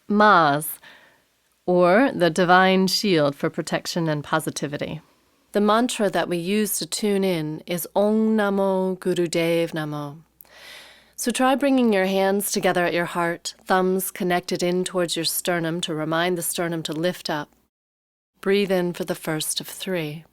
Ma's, or the divine shield for protection and positivity. The mantra that we use to tune in is Om Namo Gurudev Namo. So try bringing your hands together at your heart, thumbs connected in towards your sternum to remind the sternum to lift up. Breathe in for the first of 3.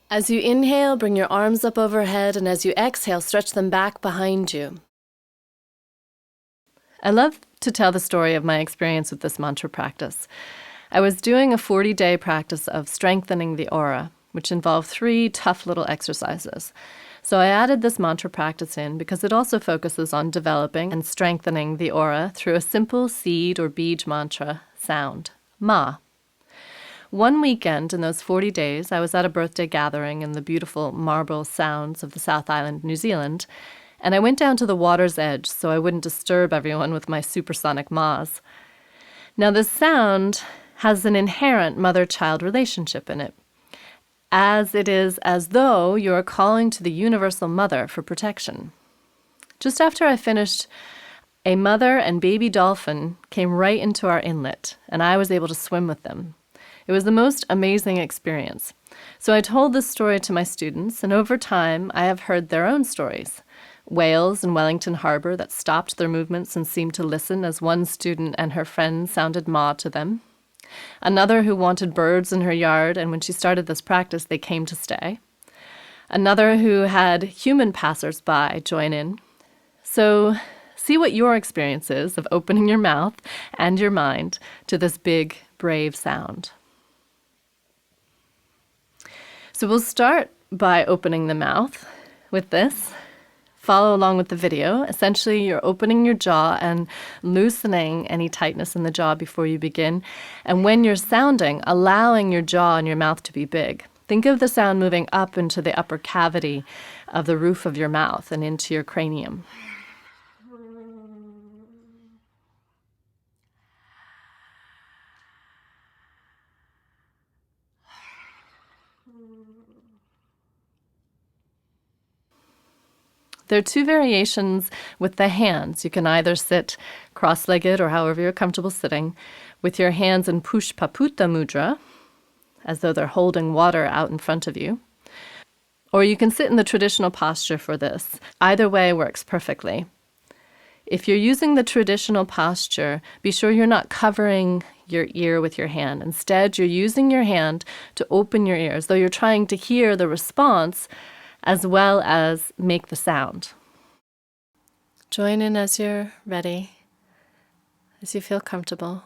As you inhale, bring your arms up overhead, and as you exhale, stretch them back behind you. I love to tell the story of my experience with this mantra practice. I was doing a 40-day practice of strengthening the aura, which involved 3 tough little exercises. So I added this mantra practice in because it also focuses on developing and strengthening the aura through a simple seed or bead mantra sound, Ma. One weekend in those 40 days, I was at a birthday gathering in the beautiful marble sounds of the South Island, New Zealand, and I went down to the water's edge so I wouldn't disturb everyone with my supersonic ma's. Now, this sound has an inherent mother-child relationship in it, as it is as though you are calling to the universal mother for protection. Just after I finished, a mother and baby dolphin came right into our inlet, and I was able to swim with them. It was the most amazing experience. So I told this story to my students, and over time I have heard their own stories. Whales in Wellington Harbour that stopped their movements and seemed to listen as one student and her friend sounded ma to them. Another who wanted birds in her yard, and when she started this practice, they came to stay. Another who had human passers-by join in. So see what your experience is of opening your mouth and your mind to this big, brave sound. So we'll start by opening the mouth with this. Follow along with the video. Essentially, you're opening your jaw and loosening any tightness in the jaw before you begin. And when you're sounding, allowing your jaw and your mouth to be big. Think of the sound moving up into the upper cavity of the roof of your mouth and into your cranium. There are 2 variations with the hands. You can either sit cross-legged or however you're comfortable sitting with your hands in Pushpaputa Mudra, as though they're holding water out in front of you. Or you can sit in the traditional posture for this. Either way works perfectly. If you're using the traditional posture, be sure you're not covering your ear with your hand. Instead, you're using your hand to open your ear, as though you're trying to hear the response as well as make the sound. Join in as you're ready, as you feel comfortable.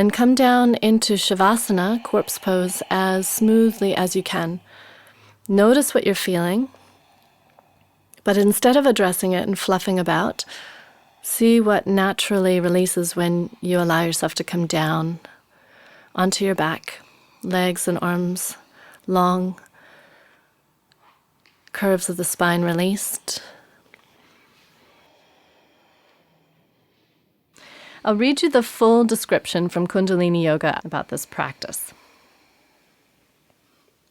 And come down into Shavasana, corpse pose, as smoothly as you can. Notice what you're feeling, but instead of addressing it and fluffing about, see what naturally releases when you allow yourself to come down onto your back, legs and arms long, curves of the spine released. I'll read you the full description from Kundalini Yoga about this practice.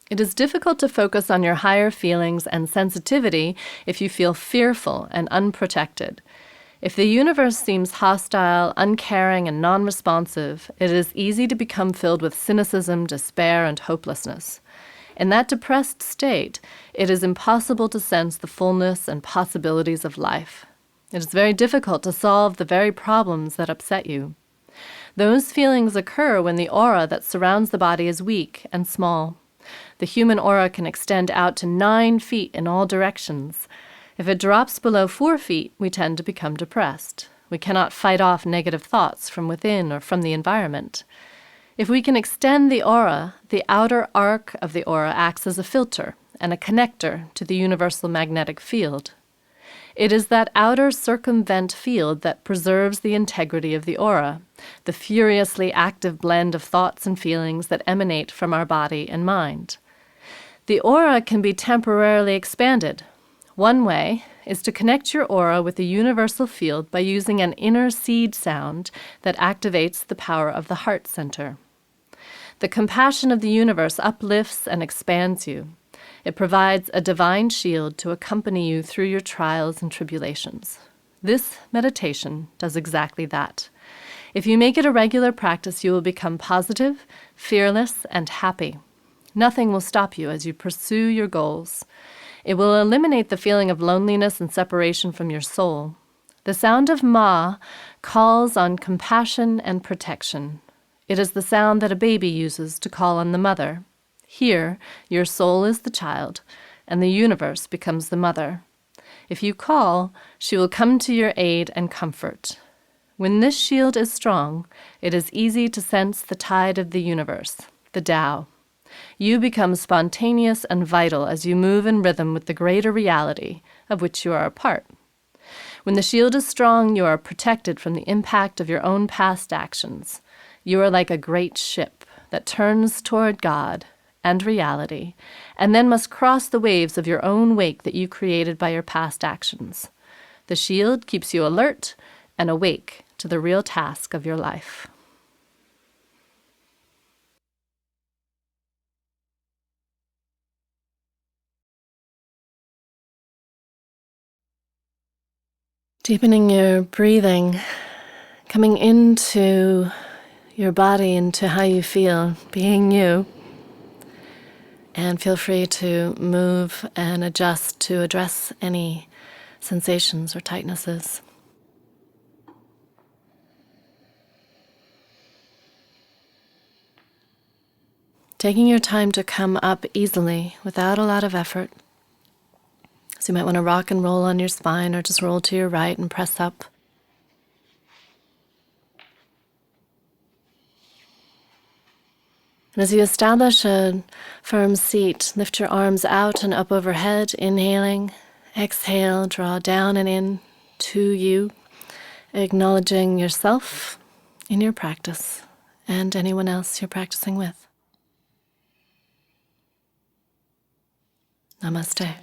It is difficult to focus on your higher feelings and sensitivity if you feel fearful and unprotected. If the universe seems hostile, uncaring, and non-responsive, it is easy to become filled with cynicism, despair, and hopelessness. In that depressed state, it is impossible to sense the fullness and possibilities of life. It is very difficult to solve the very problems that upset you. Those feelings occur when the aura that surrounds the body is weak and small. The human aura can extend out to 9 feet in all directions. If it drops below 4 feet, we tend to become depressed. We cannot fight off negative thoughts from within or from the environment. If we can extend the aura, the outer arc of the aura acts as a filter and a connector to the universal magnetic field. It is that outer circumvent field that preserves the integrity of the aura, the furiously active blend of thoughts and feelings that emanate from our body and mind. The aura can be temporarily expanded. One way is to connect your aura with the universal field by using an inner seed sound that activates the power of the heart center. The compassion of the universe uplifts and expands you. It provides a divine shield to accompany you through your trials and tribulations. This meditation does exactly that. If you make it a regular practice, you will become positive, fearless, and happy. Nothing will stop you as you pursue your goals. It will eliminate the feeling of loneliness and separation from your soul. The sound of Ma calls on compassion and protection. It is the sound that a baby uses to call on the mother. Here, your soul is the child, and the universe becomes the mother. If you call, she will come to your aid and comfort. When this shield is strong, it is easy to sense the tide of the universe, the Tao. You become spontaneous and vital as you move in rhythm with the greater reality of which you are a part. When the shield is strong, you are protected from the impact of your own past actions. You are like a great ship that turns toward God and reality, and then must cross the waves of your own wake that you created by your past actions. The shield keeps you alert and awake to the real task of your life. Deepening your breathing, coming into your body, into how you feel, being you. And feel free to move and adjust to address any sensations or tightnesses. Taking your time to come up easily without a lot of effort. So you might want to rock and roll on your spine or just roll to your right and press up. And as you establish a firm seat, lift your arms out and up overhead, inhaling. Exhale, draw down and in to you, acknowledging yourself in your practice and anyone else you're practicing with. Namaste.